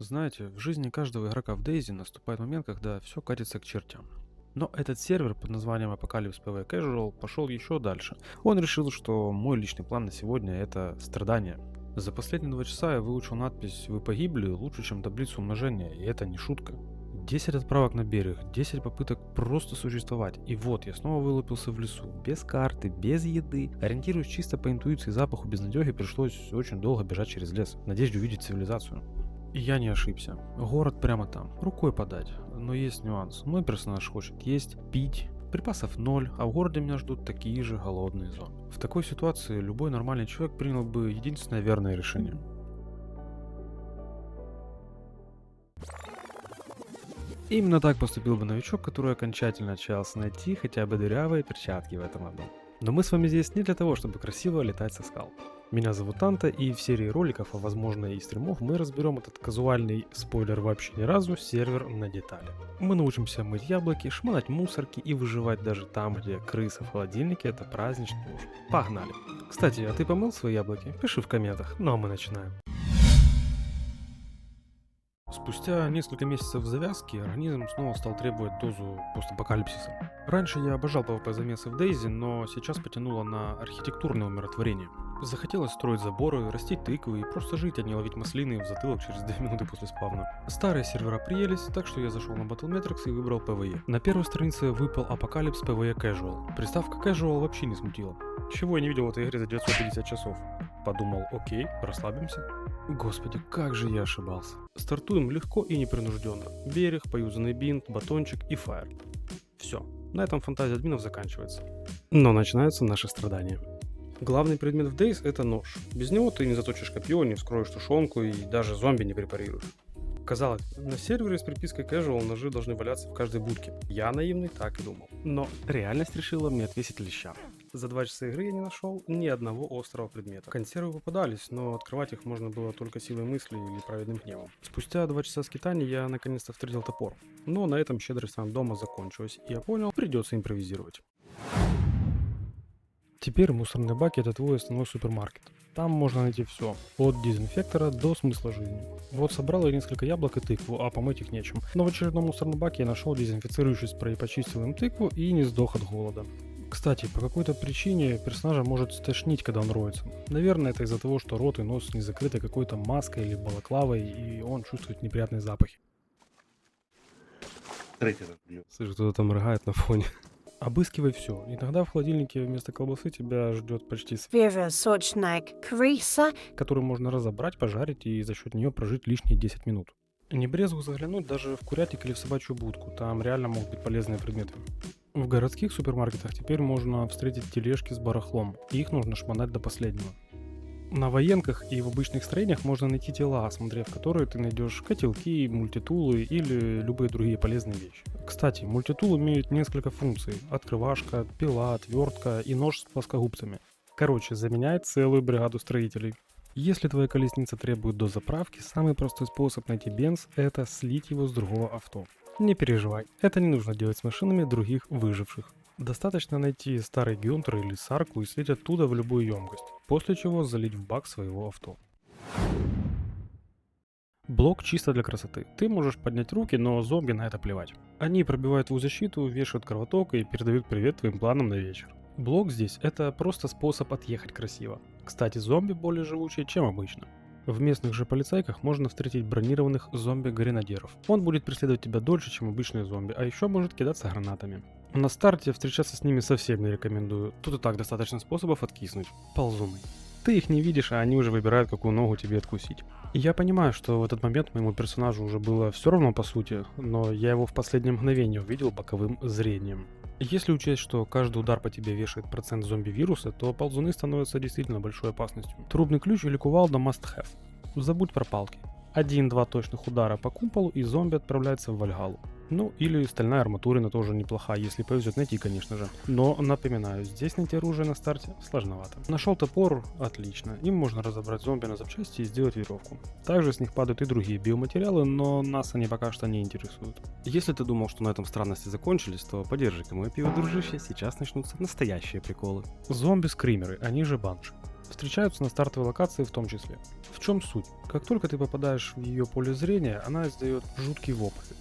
Знаете, в жизни каждого игрока в DayZ наступает момент, когда все катится к чертям. Но этот сервер под названием Apocalypse PvE Casual пошел еще дальше. Он решил, что мой личный план на сегодня это страдание. За последние 2 часа я выучил надпись «Вы погибли» лучше, чем таблицу умножения, и это не шутка. 10 отправок на берег, 10 попыток просто существовать. И вот я снова вылупился в лесу. Без карты, без еды. Ориентируясь чисто по интуиции и запаху безнадёги, пришлось очень долго бежать через лес, в надежде увидеть цивилизацию. И я не ошибся. Город прямо там, рукой подать. Но есть нюанс. Мой персонаж хочет есть, пить, припасов ноль, а в городе меня ждут такие же голодные зомби. В такой ситуации любой нормальный человек принял бы единственное верное решение. Именно так поступил бы новичок, который окончательно отчаялся найти хотя бы дырявые перчатки в этом аду. Но мы с вами здесь не для того, чтобы красиво летать со скал. Меня зовут Анта, и в серии роликов, а возможно и стримов, мы разберем этот казуальный, спойлер вообще ни разу, сервер на детали. Мы научимся мыть яблоки, шмонать мусорки и выживать даже там, где крысы в холодильнике это праздничный ужин. Погнали! Кстати, а ты помыл свои яблоки? Пиши в комментах, ну а мы начинаем. Спустя несколько месяцев завязки организм снова стал требовать дозу постапокалипсиса. Раньше я обожал PvP замесы в DayZ, но сейчас потянуло на архитектурное умиротворение. Захотелось строить заборы, растить тыквы и просто жить, а не ловить маслины в затылок через 2 минуты после спавна. Старые сервера приелись, так что я зашел на Battlemetrics и выбрал PvE. На первой странице выпал Apocalypse PvE Casual. Приставка Casual вообще не смутила. Чего я не видел в этой игре за 950 часов? Подумал, окей, расслабимся. Господи, как же я ошибался. Стартуем легко и непринужденно. Берег, поюзанный бинт, батончик и фаер. Все, на этом фантазия админов заканчивается. Но начинаются наши страдания. Главный предмет в Days это нож. Без него ты не заточишь копье, не вскроешь тушенку и даже зомби не препарируешь. Казалось, на сервере с припиской Casual ножи должны валяться в каждой будке. Я наивный так и думал. Но реальность решила мне отвесить леща. За 2 часа игры я не нашел ни одного острого предмета. Консервы попадались, но открывать их можно было только силой мысли или праведным гневом. Спустя 2 часа скитаний я наконец-то встретил топор. Но на этом щедрость дома закончилась, и я понял, придется импровизировать. Теперь мусорные баки это твой основной супермаркет. Там можно найти все, от дезинфектора до смысла жизни. Вот собрал я несколько яблок и тыкву, а помыть их нечем. Но в очередном мусорном баке я нашел дезинфицирующий спрей, почистил им тыкву и не сдох от голода. Кстати, по какой-то причине персонажа может стошнить, когда он роется. Наверное, это из-за того, что рот и нос не закрыты какой-то маской или балаклавой, и он чувствует неприятные запахи. Третий раз бью. Слышь, кто-то там рыгает на фоне. Обыскивай все. Иногда в холодильнике вместо колбасы тебя ждет почти Свежая, сочная криса. которую можно разобрать, пожарить и за счет нее прожить лишние 10 минут. Не брезгу заглянуть даже в курятник или в собачью будку, там реально могут быть полезные предметы. В городских супермаркетах теперь можно встретить тележки с барахлом, и их нужно шмонать до последнего. На военках и в обычных строениях можно найти тела, осмотрев которые ты найдешь котелки, мультитулы или любые другие полезные вещи. Кстати, мультитул имеет несколько функций: открывашка, пила, отвертка и нож с плоскогубцами. Короче, заменяет целую бригаду строителей. Если твоя колесница требует дозаправки, самый простой способ найти бенз – это слить его с другого авто. Не переживай, это не нужно делать с машинами других выживших. Достаточно найти старый гюнтер или сарку и слить оттуда в любую емкость, после чего залить в бак своего авто. Блок чисто для красоты. Ты можешь поднять руки, но зомби на это плевать. Они пробивают твою защиту, вешают кровоток и передают привет твоим планам на вечер. Блок здесь это просто способ отъехать красиво. Кстати, зомби более живучие, чем обычно. В местных же полицайках можно встретить бронированных зомби-гренадеров. Он будет преследовать тебя дольше, чем обычные зомби, а еще может кидаться гранатами. На старте встречаться с ними совсем не рекомендую. Тут и так достаточно способов откиснуть. Ползуны. Ты их не видишь, а они уже выбирают, какую ногу тебе откусить. И я понимаю, что в этот момент моему персонажу уже было все равно по сути, но я его в последнее мгновение увидел боковым зрением. Если учесть, что каждый удар по тебе вешает процент зомби-вируса, то ползуны становятся действительно большой опасностью. Трубный ключ или кувалда must have. Забудь про палки. 1-2 точных удара по куполу и зомби отправляется в Вальгалу. Ну или стальная арматурина тоже неплоха, если повезет найти, конечно же. Но напоминаю, здесь найти оружие на старте сложновато. Нашел топор, отлично. Им можно разобрать зомби на запчасти и сделать веревку. Также с них падают и другие биоматериалы, но нас они пока что не интересуют. Если ты думал, что на этом странности закончились, то подержи-ка мое пиво, дружище, сейчас начнутся настоящие приколы. Зомби-скримеры, они же банши. Встречаются на стартовой локации в том числе. В чем суть? Как только ты попадаешь в ее поле зрения, она издает жуткий вопль.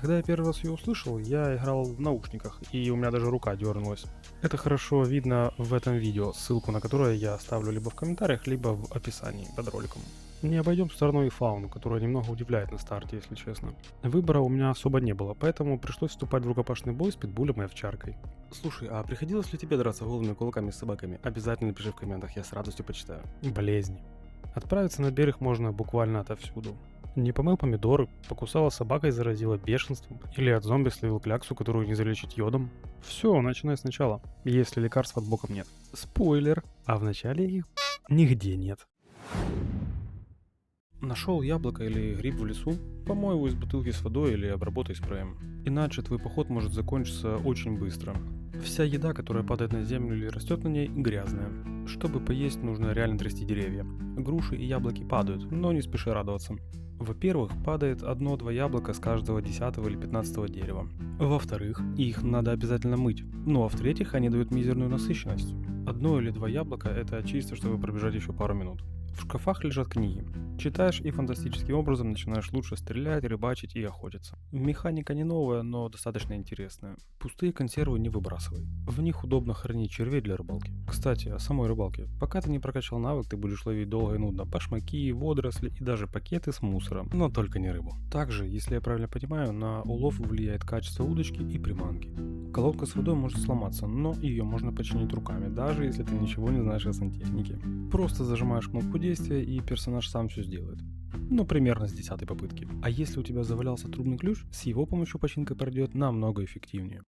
Когда я первый раз ее услышал, я играл в наушниках, и у меня даже рука дернулась. Это хорошо видно в этом видео, ссылку на которое я оставлю либо в комментариях, либо в описании под роликом. Не обойдем стороной и фауну, которая немного удивляет на старте, если честно. Выбора у меня особо не было, поэтому пришлось вступать в рукопашный бой с питбулем и овчаркой. Слушай, а приходилось ли тебе драться голыми кулаками с собаками? Обязательно напиши в комментах, я с радостью почитаю. Болезни. Отправиться на берег можно буквально отовсюду. Не помыл помидоры, покусала собака и заразила бешенством, или от зомби словил кляксу, которую не залечить йодом. Все, начинай сначала, если лекарств под боком нет. Спойлер, а в начале их нигде нет. Нашел яблоко или гриб в лесу? Помой его из бутылки с водой или обработай спреем. Иначе твой поход может закончиться очень быстро. Вся еда, которая падает на землю или растет на ней, грязная. Чтобы поесть, нужно реально трясти деревья. Груши и яблоки падают, но не спеши радоваться. Во-первых, падает 1-2 яблока с каждого 10 или 15 дерева. Во-вторых, их надо обязательно мыть. Ну а в-третьих, они дают мизерную насыщенность. 1 или 2 яблока – это чисто, чтобы пробежать еще пару минут. В шкафах лежат книги. Читаешь и фантастическим образом начинаешь лучше стрелять, рыбачить и охотиться. Механика не новая, но достаточно интересная. Пустые консервы не выбрасывай. В них удобно хранить червей для рыбалки. Кстати, о самой рыбалке. Пока ты не прокачал навык, ты будешь ловить долго и нудно башмаки, водоросли и даже пакеты с мусором, но только не рыбу. Также, если я правильно понимаю, на улов влияет качество удочки и приманки. Колодка с водой может сломаться, но ее можно починить руками, даже если ты ничего не знаешь о сантехнике. Просто зажимаешь кнопку действия и персонаж сам все сделает. Ну, примерно с 10-й попытки. А если у тебя завалялся трубный ключ, с его помощью починка пройдет намного эффективнее.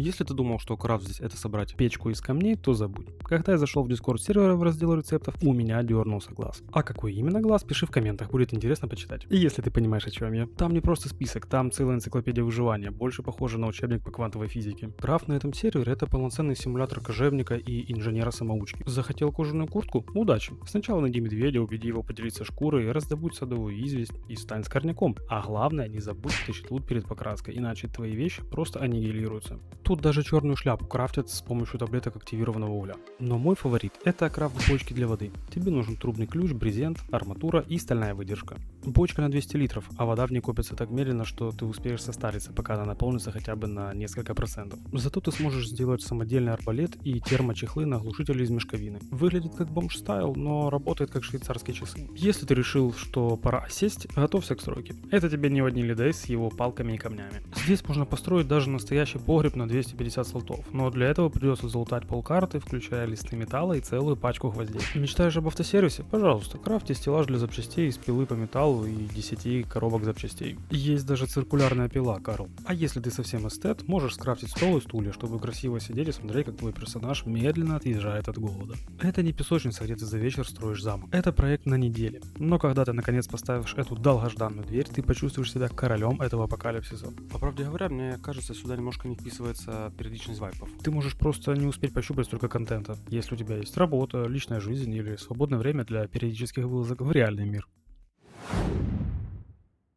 Если ты думал, что крафт здесь это собрать печку из камней, то забудь. Когда я зашел в Discord сервера в раздел рецептов, у меня дернулся глаз. А какой именно глаз, пиши в комментах, будет интересно почитать. И если ты понимаешь, о чем я. Там не просто список, там целая энциклопедия выживания, больше похоже на учебник по квантовой физике. Крафт на этом сервере это полноценный симулятор кожевника и инженера-самоучки. Захотел кожаную куртку? Удачи. Сначала найди медведя, убеди его поделиться шкурой, раздобудь садовую известь и стань скорняком. А главное, не забудь втащить лут перед покраской, иначе твои вещи просто аннигилируются. Тут даже черную шляпу крафтят с помощью таблеток активированного угля. Но мой фаворит – это крафт бочки для воды. Тебе нужен трубный ключ, брезент, арматура и стальная выдержка. Бочка на 200 литров, а вода в ней копится так медленно, что ты успеешь состариться, пока она наполнится хотя бы на несколько процентов. Зато ты сможешь сделать самодельный арбалет и термочехлы на глушители из мешковины. Выглядит как бомж-стайл, но работает как швейцарские часы. Если ты решил, что пора сесть, готовься к стройке. Это тебе не одни лидей с его палками и камнями. Здесь можно построить даже настоящий погреб на 250 слотов, но для этого придется залутать полкарты, включая листы металла и целую пачку гвоздей. Мечтаешь об автосервисе? Пожалуйста, крафти стеллаж для запчастей из пилы по металлу и 10 коробок запчастей. Есть даже циркулярная пила, Карл. А если ты совсем эстет, можешь скрафтить стол и стулья, чтобы красиво сидеть и смотреть, как твой персонаж медленно отъезжает от голода. Это не песочница, где ты за вечер строишь замок. Это проект на неделе. Но когда ты наконец поставишь эту долгожданную дверь, ты почувствуешь себя королем этого апокалипсиса. По правде говоря, мне кажется, сюда немножко не вписывается периодичность вайпов. Ты можешь просто не успеть пощупать столько контента, если у тебя есть работа, личная жизнь или свободное время для периодических вылазок в реальный мир.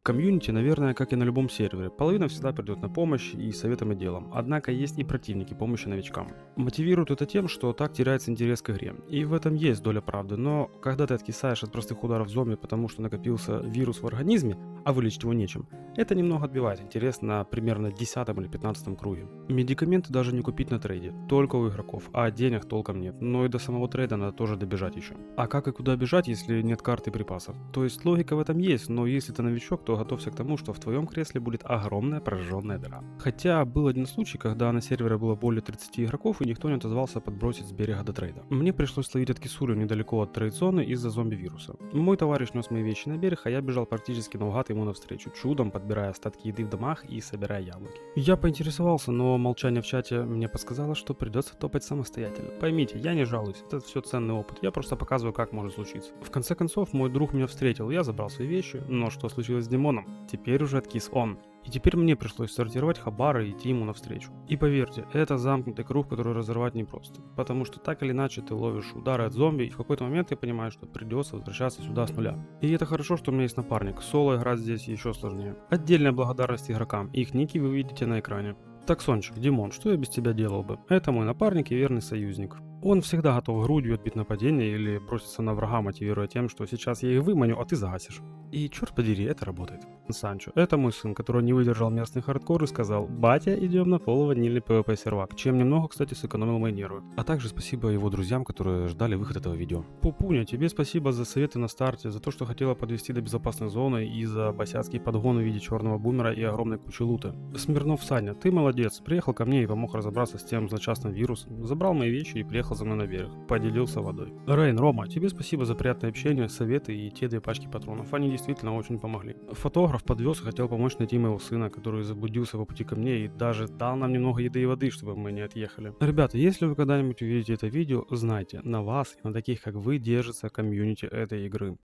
Комьюнити, наверное, как и на любом сервере. Половина всегда придет на помощь и советом и делом. Однако есть и противники помощи новичкам. Мотивируют это тем, что так теряется интерес к игре. И в этом есть доля правды, но когда ты откисаешь от простых ударов зомби, потому что накопился вирус в организме, а вылечить его нечем, это немного отбивает интерес на примерно 10 или 15 круге. Медикаменты даже не купить на трейде, только у игроков, а денег толком нет, но и до самого трейда надо тоже добежать еще. А как и куда бежать, если нет карты и припасов? То есть логика в этом есть, но если ты новичок, то готовься к тому, что в твоем кресле будет огромная прожженная дыра. Хотя был один случай, когда на сервере было более 30 игроков и никто не отозвался подбросить с берега до трейда. Мне пришлось ловить от кисуры недалеко от трейд-зоны из-за зомби-вируса. Мой товарищ нес мои вещи на берег, а я бежал практически наугад ему навстречу, чудом подбирая остатки еды в домах и собирая яблоки. Я поинтересовался, но молчание в чате мне подсказало, что придется топать самостоятельно. Поймите, я не жалуюсь, это все ценный опыт, я просто показываю, как может случиться. В конце концов, мой друг меня встретил, я забрал свои вещи, но что случилось с Димоном? Теперь уже откис он. И теперь мне пришлось сортировать хабары и идти ему навстречу. И поверьте, это замкнутый круг, который разорвать непросто. Потому что так или иначе ты ловишь удары от зомби, и в какой-то момент ты понимаешь, что придется возвращаться сюда с нуля. И это хорошо, что у меня есть напарник. Соло играть здесь еще сложнее. Отдельная благодарность игрокам. Их ники вы видите на экране. Так, Сончик, Димон, что я без тебя делал бы? Это мой напарник и верный союзник. Он всегда готов грудью отбить нападение или броситься на врага, мотивируя тем, что сейчас я их выманю, а ты загасишь. И черт подери, это работает. Санчо, это мой сын, который не выдержал местный хардкор и сказал: «Батя, идем на полуванильный PvP сервак», чем немного, кстати, сэкономил мои нервы. А также спасибо его друзьям, которые ждали выход этого видео. Пупуня, тебе спасибо за советы на старте, за то, что хотела подвести до безопасной зоны и за босяцкий подгон в виде черного бумера и огромной кучи лута. Смирнов Саня, ты молодец, приехал ко мне и помог разобраться с тем злочастным вирусом, забрал мои вещи и приехал за мной на берег, поделился водой. Рейн, Рома, тебе спасибо за приятное общение, советы и те 2 пачки патронов, они действительно очень помогли. Фотограф подвез и хотел помочь найти моего сына, который заблудился по пути ко мне и даже дал нам немного еды и воды, чтобы мы не отъехали. Ребята, если вы когда-нибудь увидите это видео, знайте, на вас и на таких как вы держится комьюнити этой игры.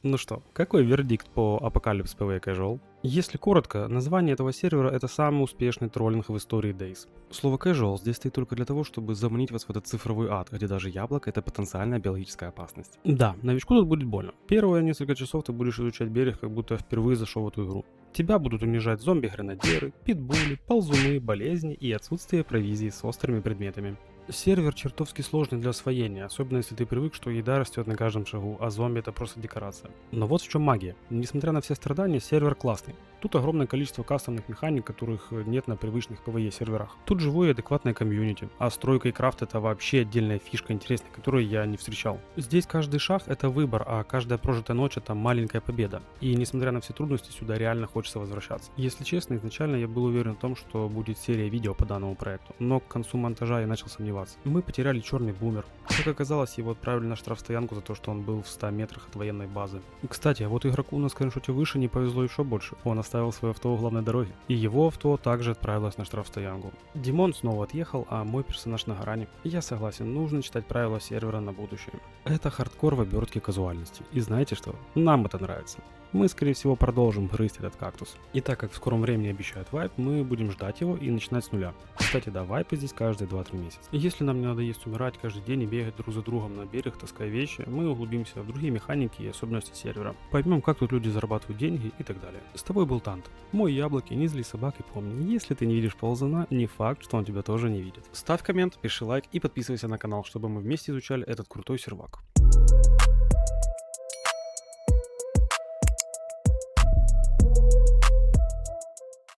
Ну что, какой вердикт по Apocalypse PvE Casual? Если коротко, название этого сервера — это самый успешный троллинг в истории Days. Слово Casual здесь стоит только для того, чтобы заманить вас в этот цифровой ад, где даже яблоко — это потенциальная биологическая опасность. Да, новичку тут будет больно. Первые несколько часов ты будешь изучать берег, как будто впервые зашел в эту игру. Тебя будут унижать зомби-гренадеры, питбули, ползуны, болезни и отсутствие провизии с острыми предметами. Сервер чертовски сложный для освоения, особенно если ты привык, что еда растет на каждом шагу, а зомби это просто декорация. Но вот в чем магия. Несмотря на все страдания, сервер классный. Тут огромное количество кастомных механик, которых нет на привычных PvE серверах. Тут живое и адекватное комьюнити, а стройка и крафт — это вообще отдельная фишка интересная, которую я не встречал. Здесь каждый шаг — это выбор, а каждая прожитая ночь — это маленькая победа. И несмотря на все трудности, сюда реально хочется возвращаться. Если честно, изначально я был уверен в том, что будет серия видео по данному проекту, но к концу монтажа я начал сомневаться. Мы потеряли черный бумер. Как оказалось, его отправили на штрафстоянку за то, что он был в 100 метрах от военной базы. Кстати, а вот игроку на скриншоте выше не повезло еще больше. Он оставил свое авто у главной дороги. И его авто также отправилось на штрафстоянку. Димон снова отъехал, а мой персонаж на грани. Я согласен, нужно читать правила сервера на будущее. Это хардкор в обертке казуальности. И знаете что? Нам это нравится. Мы, скорее всего, продолжим грызть этот кактус. И так как в скором времени обещают вайп, мы будем ждать его и начинать с нуля. Кстати, да, вайпы здесь каждые 2-3 месяца. Если нам не надо есть умирать каждый день и бегать друг за другом на берег, таская вещи, мы углубимся в другие механики и особенности сервера. Поймем, как тут люди зарабатывают деньги и так далее. С тобой был Тант. Мой яблоки, не зли собак и помни, если ты не видишь ползуна, не факт, что он тебя тоже не видит. Ставь коммент, пиши лайк и подписывайся на канал, чтобы мы вместе изучали этот крутой сервак.